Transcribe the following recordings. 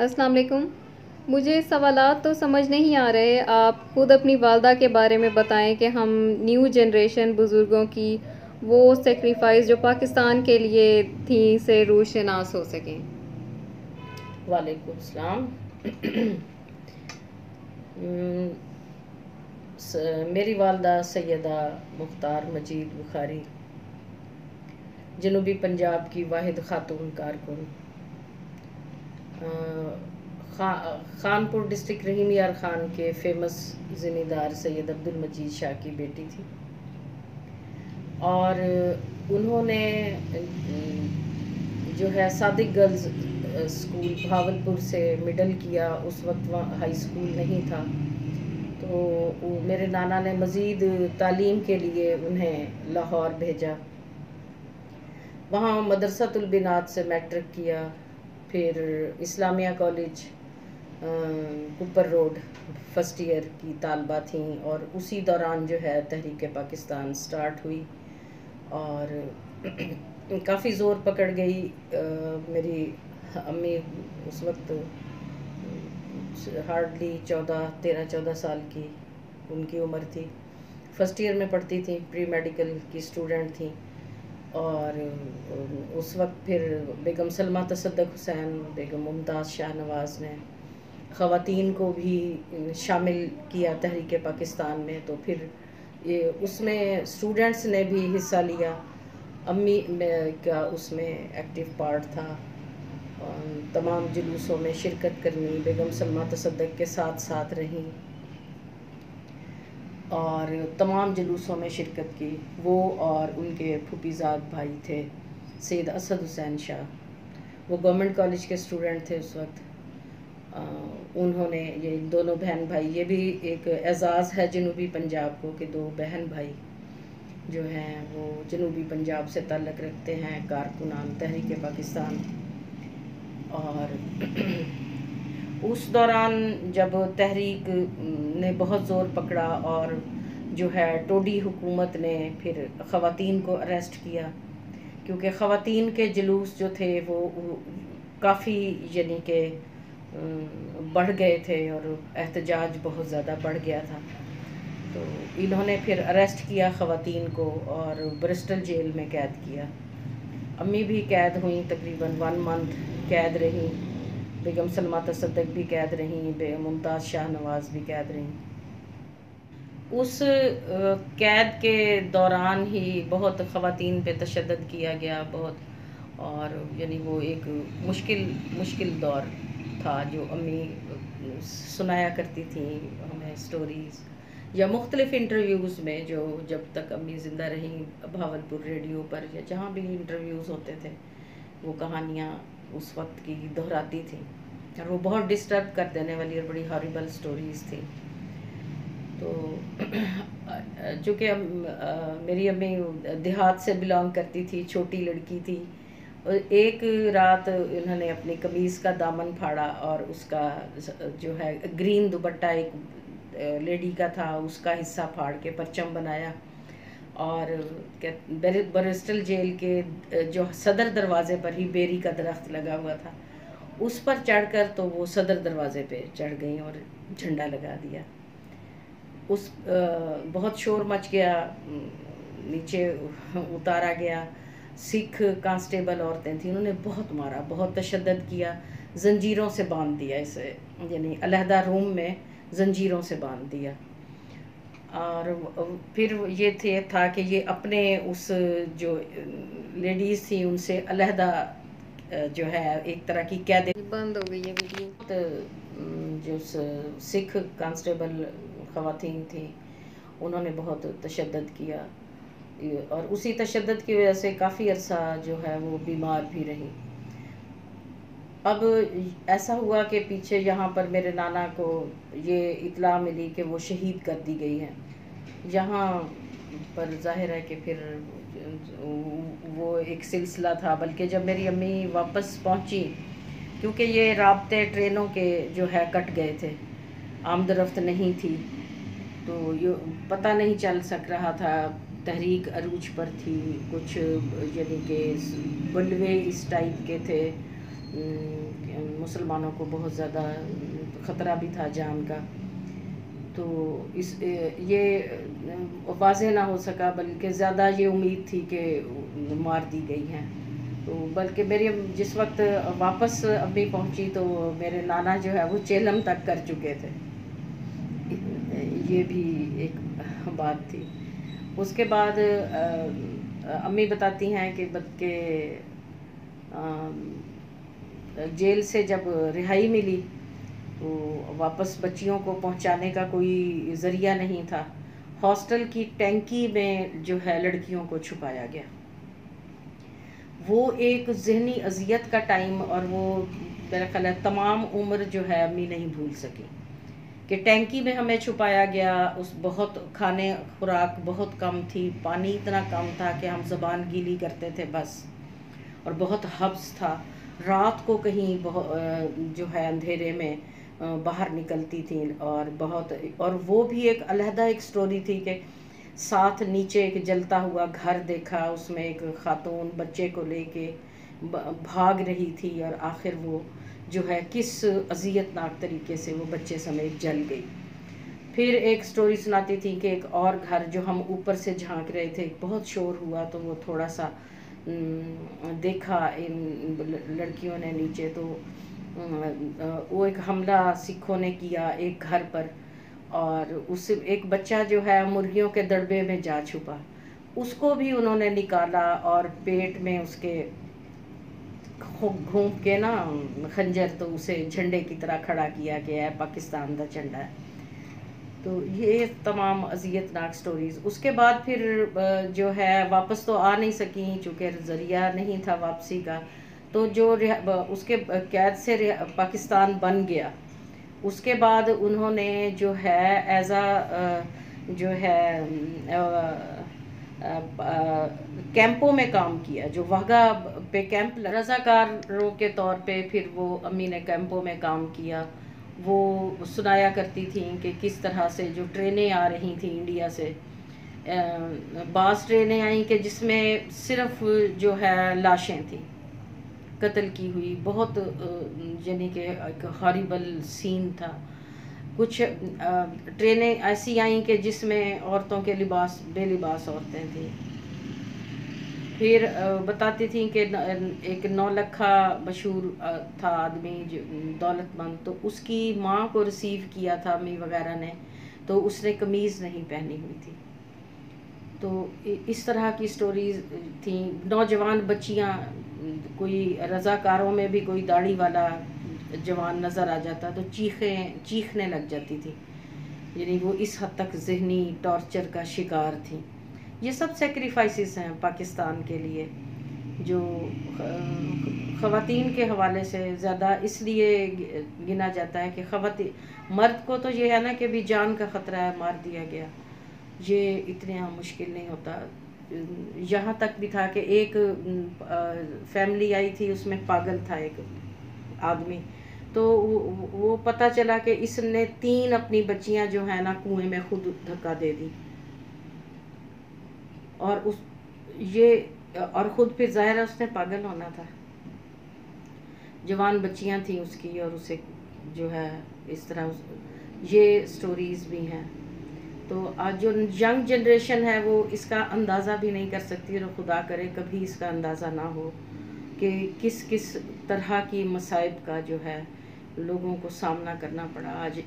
السلام علیکم. مجھے سوالات تو سمجھ نہیں آ رہے. آپ خود اپنی والدہ کے بارے میں بتائیں کہ ہم نیو جنریشن بزرگوں کی وہ سیکریفائس جو پاکستان کے لیے تھیں سے روشناس ہو سکیں. وعلیکم السلام. میری والدہ سیدہ مختار مجید بخاری جنوبی پنجاب کی واحد خاتون کارکن، خانپور ڈسٹرکٹ رحیم یار خان کے فیمس زمیندار سید عبد المجید شاہ کی بیٹی تھی، اور انہوں نے جو ہے صادق گرلز اسکول بھاولپور سے مڈل کیا. اس وقت وہاں ہائی اسکول نہیں تھا، تو میرے نانا نے مزید تعلیم کے لیے انہیں لاہور بھیجا. وہاں مدرسۃ البنات سے میٹرک کیا، پھر Islamia college Cooper road first year کی طالبہ تھیں، اور اسی دوران جو ہے تحریک پاکستان سٹارٹ ہوئی اور کافی زور پکڑ گئی. میری امی اس وقت ہارڈلی 13-14 سال کی ان کی عمر تھی. فرسٹ ایئر میں پڑھتی تھیں، پری میڈیکل کی اسٹوڈنٹ تھیں، اور اس وقت پھر بیگم سلمہ تصدق حسین، بیگم ممتاز شاہ نواز نے خواتین کو بھی شامل کیا تحریک پاکستان میں. تو پھر اس میں اسٹوڈنٹس نے بھی حصہ لیا. امی کا اس میں ایکٹیو پارٹ تھا، تمام جلوسوں میں شرکت کرنی، بیگم سلمہ تصدق کے ساتھ ساتھ رہیں اور تمام جلوسوں میں شرکت کی. وہ اور ان کے پھوپھیزاد بھائی تھے سید اسد حسین شاہ، وہ گورنمنٹ کالج کے اسٹوڈنٹ تھے اس وقت. انہوں نے یہ دونوں بہن بھائی، یہ بھی ایک اعزاز ہے جنوبی پنجاب کو کہ 2 بہن بھائی جو ہیں وہ جنوبی پنجاب سے تعلق رکھتے ہیں، کارکنان تحریک پاکستان. اور اس دوران جب تحریک نے بہت زور پکڑا اور جو ہے ٹوڈی حکومت نے پھر خواتین کو اریسٹ کیا، کیونکہ خواتین کے جلوس جو تھے وہ کافی یعنی کہ بڑھ گئے تھے اور احتجاج بہت زیادہ بڑھ گیا تھا. تو انہوں نے پھر اریسٹ کیا خواتین کو اور برسٹل جیل میں قید کیا. امی بھی قید ہوئیں، تقریباً 1 منتھ قید رہیں. بیگم سلمہ تصدق بھی قید رہیں، بیگم ممتاز شاہ نواز بھی قید رہیں. اس قید کے دوران ہی بہت خواتین پہ تشدد کیا گیا بہت، اور یعنی وہ ایک مشکل دور تھا جو امی سنایا کرتی تھیں ہمیں سٹوریز یا مختلف انٹرویوز میں. جو جب تک امی زندہ رہیں بھاولپور ریڈیو پر یا جہاں بھی انٹرویوز ہوتے تھے وہ کہانیاں اس وقت کی دہراتی تھیں، اور وہ بہت ڈسٹرب کر دینے والی اور بڑی ہاریبل سٹوریز تھیں. تو چونکہ میری امی دیہات سے بلانگ کرتی تھی، چھوٹی لڑکی تھی، ایک رات انہوں نے اپنی قمیض کا دامن پھاڑا اور اس کا جو ہے گرین دوپٹہ ایک لیڈی کا تھا، اس کا حصہ پھاڑ کے پرچم بنایا، اور برسٹل جیل کے جو صدر دروازے پر ہی بیری کا درخت لگا ہوا تھا اس پر چڑھ کر تو وہ صدر دروازے پہ چڑھ گئیں اور جھنڈا لگا دیا. اس بہت شور مچ گیا، نیچے اتارا گیا. سکھ کانسٹیبل عورتیں تھیں، انہوں نے بہت مارا، بہت تشدد کیا، زنجیروں سے باندھ دیا اسے، یعنی علیحدہ روم میں زنجیروں سے باندھ دیا. اور پھر یہ تھا کہ یہ اپنے اس جو لیڈیز تھیں ان سے علیحدہ جو ہے ایک طرح کی قید. بند ہو گئی ہے ویڈیو. جو سکھ کانسٹیبل خواتین تھیں انہوں نے بہت تشدد کیا، اور اسی تشدد کی وجہ سے کافی عرصہ جو ہے وہ بیمار بھی رہی. اب ایسا ہوا کہ پیچھے یہاں پر میرے نانا کو یہ اطلاع ملی کہ وہ شہید کر دی گئی ہیں. یہاں پر ظاہر ہے کہ پھر وہ ایک سلسلہ تھا، بلکہ جب میری امی واپس پہنچی، کیونکہ یہ رابطے ٹرینوں کے جو ہے کٹ گئے تھے، آمد رفت نہیں تھی، تو یہ پتہ نہیں چل سک رہا تھا. تحریک عروج پر تھی، کچھ یعنی کہ بلوے اس ٹائپ کے تھے، مسلمانوں کو بہت زیادہ خطرہ بھی تھا جان کا، تو یہ واضح نہ ہو سکا، بلکہ زیادہ یہ امید تھی کہ مار دی گئی ہیں۔ تو بلکہ میری جس وقت واپس امی پہنچی تو میرے نانا جو ہے وہ چیلم تک کر چکے تھے، یہ بھی ایک بات تھی۔ اس کے بعد امی بتاتی ہیں کہ جیل سے جب رہائی ملی تو واپس بچیوں کو پہنچانے کا کوئی ذریعہ نہیں تھا، ہاسٹل کی ٹینکی میں جو ہے لڑکیوں کو چھپایا گیا۔ وہ ایک ذہنی اذیت کا ٹائم، اور وہ میرا خیال ہے تمام عمر جو ہے امی نہیں بھول سکی کہ ٹینکی میں ہمیں چھپایا گیا۔ اس بہت کھانے خوراک بہت کم تھی، پانی اتنا کم تھا کہ ہم زبان گیلی کرتے تھے بس، اور بہت حبس تھا۔ رات کو کہیں جو ہے اندھیرے میں باہر نکلتی تھیں، اور وہ بھی ایک علیحدہ ایک سٹوری تھی کہ ساتھ نیچے ایک جلتا ہوا گھر دیکھا، اس میں ایک خاتون بچے کو لے کے بھاگ رہی تھی، اور آخر وہ جو ہے کس اذیت ناک طریقے سے وہ بچے سمیت جل گئی۔ پھر ایک سٹوری سناتی تھی کہ ایک اور گھر جو ہم اوپر سے جھانک رہے تھے، بہت شور ہوا تو وہ تھوڑا سا دیکھا ان لڑکیوں نے نیچے، تو وہ ایک حملہ سکھوں نے کیا ایک گھر پر، اور اس ایک بچہ جو ہے مرغیوں کے دڑبے میں جا چھپا، اس کو بھی انہوں نے نکالا اور پیٹ میں اس کے گھونپ کے نا خنجر، تو اسے جھنڈے کی طرح کھڑا کیا کہ اے پاکستان دا جھنڈا ہے۔ تو یہ تمام اذیت ناک سٹوریز۔ اس کے بعد پھر جو ہے واپس تو آ نہیں سکیں چونکہ ذریعہ نہیں تھا واپسی کا، تو جو اس کے قید سے پاکستان بن گیا، اس کے بعد انہوں نے جو ہے جو ہے کیمپوں میں کام کیا، جو واگا پہ کیمپ رضاکاروں کے طور پہ، پھر وہ امی نے کیمپوں میں کام کیا۔ وہ سنایا کرتی تھیں کہ کس طرح سے جو ٹرینیں آ رہی تھیں انڈیا سے، بعض ٹرینیں آئیں کہ جس میں صرف جو ہے لاشیں تھیں قتل کی ہوئی، بہت یعنی کہ ایک ہاریبل سین تھا۔ کچھ ٹرینیں ایسی آئیں کہ جس میں عورتوں کے بے لباس عورتیں تھیں۔ پھر بتاتی تھیں کہ ایک 9 لکھا مشہور تھا آدمی دولت مند، تو اس کی ماں کو ریسیو کیا تھا امی وغیرہ نے، تو اس نے قمیض نہیں پہنی ہوئی تھی۔ تو اس طرح کی سٹوریز تھیں۔ نوجوان بچیاں، کوئی رضاکاروں میں بھی کوئی داڑھی والا جوان نظر آ جاتا تو چیخنے لگ جاتی تھی، یعنی وہ اس حد تک ذہنی ٹارچر کا شکار تھیں۔ یہ سب سیکریفائسز ہیں پاکستان کے لیے، جو خواتین کے حوالے سے زیادہ اس لیے گنا جاتا ہے کہ مرد کو تو یہ ہے نا کہ بھی جان کا خطرہ ہے، مار دیا گیا، یہ اتنا مشکل نہیں ہوتا۔ یہاں تک بھی تھا کہ ایک فیملی آئی تھی، اس میں پاگل تھا ایک آدمی، تو وہ پتہ چلا کہ اس نے 3 اپنی بچیاں جو ہیں نا کنویں میں خود دھکا دے دی، اور خود پھر ظاہر ہے اس نے پاگل ہونا تھا، جوان بچیاں تھیں اس کی، اور اسے جو ہے اس طرح یہ سٹوریز بھی ہیں۔ تو آج جو ینگ جنریشن ہے وہ اس کا اندازہ بھی نہیں کر سکتی، اور خدا کرے کبھی اس کا اندازہ نہ ہو کہ کس طرح کی مصائب کا جو ہے لوگوں کو سامنا کرنا پڑا۔ آج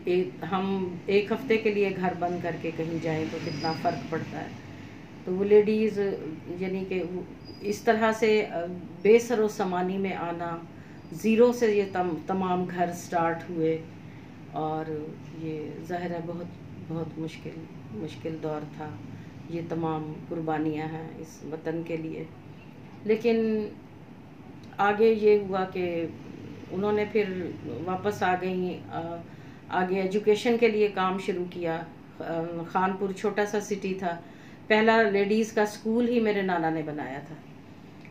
ہم ایک ہفتے کے لیے گھر بند کر کے کہیں جائیں تو کتنا فرق پڑتا ہے۔ تو وہ لیڈیز یعنی کہ اس طرح سے بے سر و سامانی میں آنا، زیرو سے یہ تمام گھر سٹارٹ ہوئے، اور یہ ظاہر ہے بہت بہت مشکل دور تھا۔ یہ تمام قربانیاں ہیں اس وطن کے لیے، لیکن آگے یہ ہوا کہ انہوں نے پھر واپس آ گئیں، آگے ایجوکیشن کے لیے کام شروع کیا۔ خانپور چھوٹا سا سٹی تھا، پہلا لیڈیز کا سکول ہی میرے نانا نے بنایا تھا،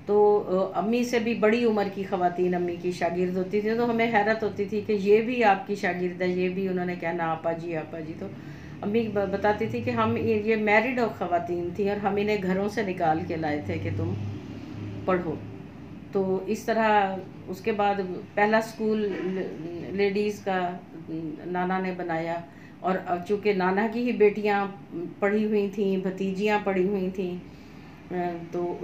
تو امی سے بھی بڑی عمر کی خواتین امی کی شاگرد ہوتی تھیں، تو ہمیں حیرت ہوتی تھی کہ یہ بھی آپ کی شاگرد ہے، یہ بھی انہوں نے کہنا آپا جی آپا جی۔ تو امی بتاتی تھی کہ ہم یہ میرڈ خواتین تھیں، اور ہم انہیں گھروں سے نکال کے لائے تھے کہ تم پڑھو، تو اس طرح اس کے بعد پہلا اسکول لیڈیز کا نانا نے بنایا، اور چونکہ نانا کی ہی بیٹیاں پڑھی ہوئی تھیں، بھتیجیاں پڑھی ہوئی تھیں، تو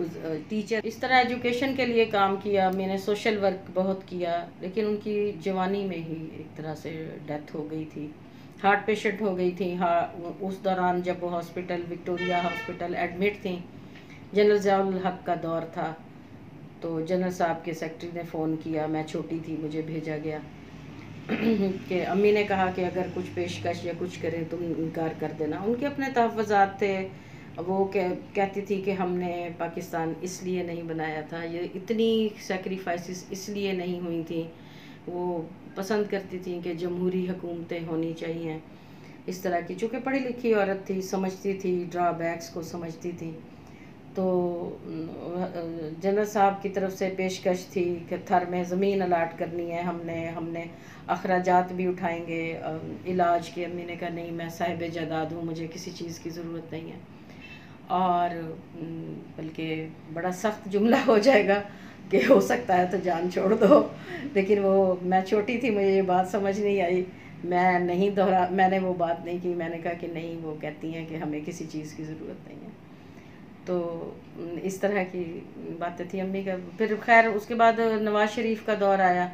ٹیچر اس طرح ایجوکیشن کے لیے کام کیا. میں نے سوشل ورک بہت کیا، لیکن ان کی جوانی میں ہی ایک طرح سے ڈیتھ ہو گئی تھی. ہارٹ پیشنٹ ہو گئی تھیں اس دوران جب وہ ہاسپٹل وکٹوریا ہاسپٹل ایڈمٹ تھیں. جنرل ضیاء الحق کا دور تھا، تو جنرل صاحب کے سیکرٹری نے فون کیا، میں چھوٹی تھی، مجھے بھیجا گیا کہ امی نے کہا کہ اگر کچھ پیشکش یا کچھ کریں تم انکار کر دینا. ان کے اپنے تحفظات تھے. وہ کہتی تھی کہ ہم نے پاکستان اس لیے نہیں بنایا تھا، یہ اتنی سیکریفائسز اس لیے نہیں ہوئی تھیں. وہ پسند کرتی تھیں کہ جمہوری حکومتیں ہونی چاہیے اس طرح کی. چونکہ پڑھی لکھی عورت تھی، سمجھتی تھی، ڈرا بیکس کو سمجھتی تھی. تو جنرل صاحب کی طرف سے پیشکش تھی کہ تھر میں زمین الاٹ کرنی ہے، ہم نے اخراجات بھی اٹھائیں گے علاج کے. امی نے کہا نہیں، میں صاحب جائیداد ہوں، مجھے کسی چیز کی ضرورت نہیں ہے. اور بلکہ بڑا سخت جملہ ہو جائے گا کہ ہو سکتا ہے تو جان چھوڑ دو، لیکن وہ میں چھوٹی تھی، مجھے یہ بات سمجھ نہیں آئی. میں نے وہ بات نہیں کی. میں نے کہا کہ نہیں، وہ کہتی ہیں کہ ہمیں کسی چیز کی ضرورت نہیں ہے. تو اس طرح کی باتیں تھیں امی کا. پھر خیر اس کے بعد نواز شریف کا دور آیا،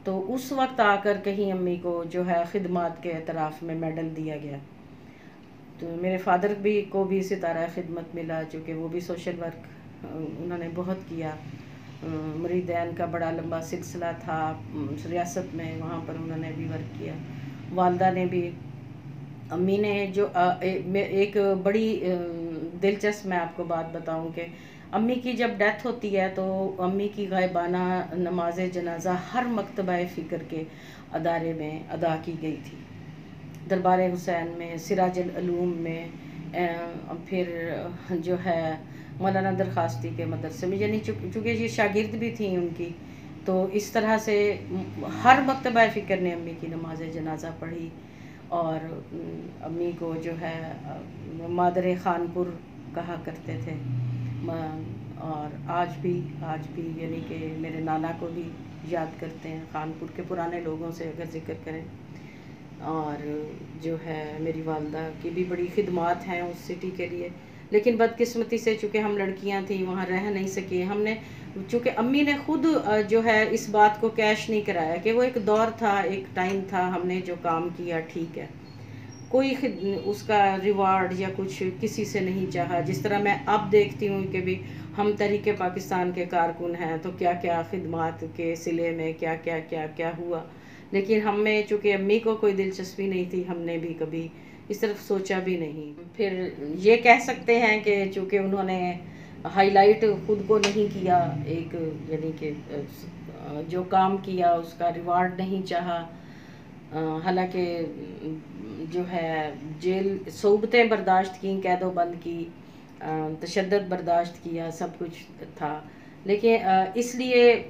تو اس وقت آ کر کہیں امی کو جو ہے خدمات کے اعتراف میں میڈل دیا گیا. تو میرے فادر کو بھی ستارہ خدمت ملا، چونکہ وہ بھی سوشل ورک انہوں نے بہت کیا. مریدین کا بڑا لمبا سلسلہ تھا ریاست میں، وہاں پر انہوں نے بھی ورک کیا. والدہ نے بھی. امی نے جو ایک بڑی دلچسپ میں آپ کو بات بتاؤں کہ امی کی جب ڈیتھ ہوتی ہے تو امی کی غائبانہ نماز جنازہ ہر مکتبہ فکر کے ادارے میں ادا کی گئی تھی. دربار حسین میں، سراج العلوم میں، پھر جو ہے مولانا درخواستی کے مدرسے میں، یعنی چونکہ یہ شاگرد بھی تھیں ان کی، تو اس طرح سے ہر مکتبہ فکر نے امی کی نماز جنازہ پڑھی. اور امی کو جو ہے مادر خانپور کہا کرتے تھے. اور آج بھی یعنی کہ میرے نانا کو بھی یاد کرتے ہیں خانپور کے پرانے لوگوں سے اگر ذکر کریں. اور جو ہے میری والدہ کی بھی بڑی خدمات ہیں اس سٹی کے لیے، لیکن بدقسمتی سے چونکہ ہم لڑکیاں تھیں وہاں رہ نہیں سکی. ہم نے چونکہ امی نے خود جو ہے اس بات کو کیش نہیں کرایا کہ وہ ایک دور تھا، ایک ٹائم تھا، ہم نے جو کام کیا ٹھیک ہے، کوئی اس کا ریوارڈ یا کچھ کسی سے نہیں چاہا. جس طرح میں اب دیکھتی ہوں کہ بھی ہم تحریک پاکستان کے کارکن ہیں تو کیا کیا خدمات کے صلے میں کیا ہوا، لیکن ہم میں چونکہ امی کو کوئی دلچسپی نہیں تھی، ہم نے بھی کبھی اس طرف سوچا بھی نہیں. پھر یہ کہہ سکتے ہیں کہ چونکہ انہوں نے ہائی لائٹ خود کو نہیں کیا، ایک یعنی کہ جو کام کیا اس کا ریوارڈ نہیں چاہا. حالانکہ جو ہے جیل صعوبتیں برداشت کی، قید و بند کی، تشدد برداشت کیا، سب کچھ تھا. لیکن اس لیے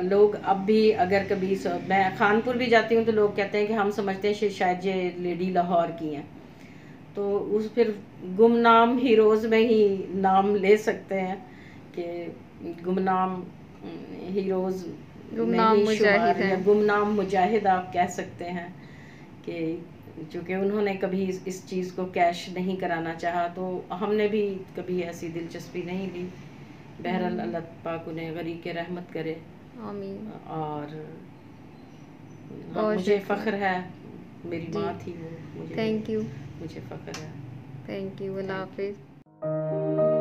لوگ اب بھی اگر کبھی میں خانپور بھی جاتی ہوں تو لوگ کہتے ہیں کہ ہم سمجھتے ہیں شاید یہ لیڈی لاہور کی ہیں. تو اس پھر گمنام ہیروز میں ہی نام لے سکتے ہیں کہ گمنام ہیروز میں ہی شمار، یا گمنام مجاہد آپ کہہ سکتے ہیں، کہ چونکہ انہوں نے کبھی اس چیز کو کیش نہیں کرانا چاہا تو ہم نے بھی کبھی ایسی دلچسپی نہیں لی. بہرحال اللہ پاک انہیں غریق رحمت کرے. آمین. اور مجھے فخر ہے، میری ماں تھی وہ، تھینک یو، مجھے فخر ہے. Thank you. اللہ حافظ.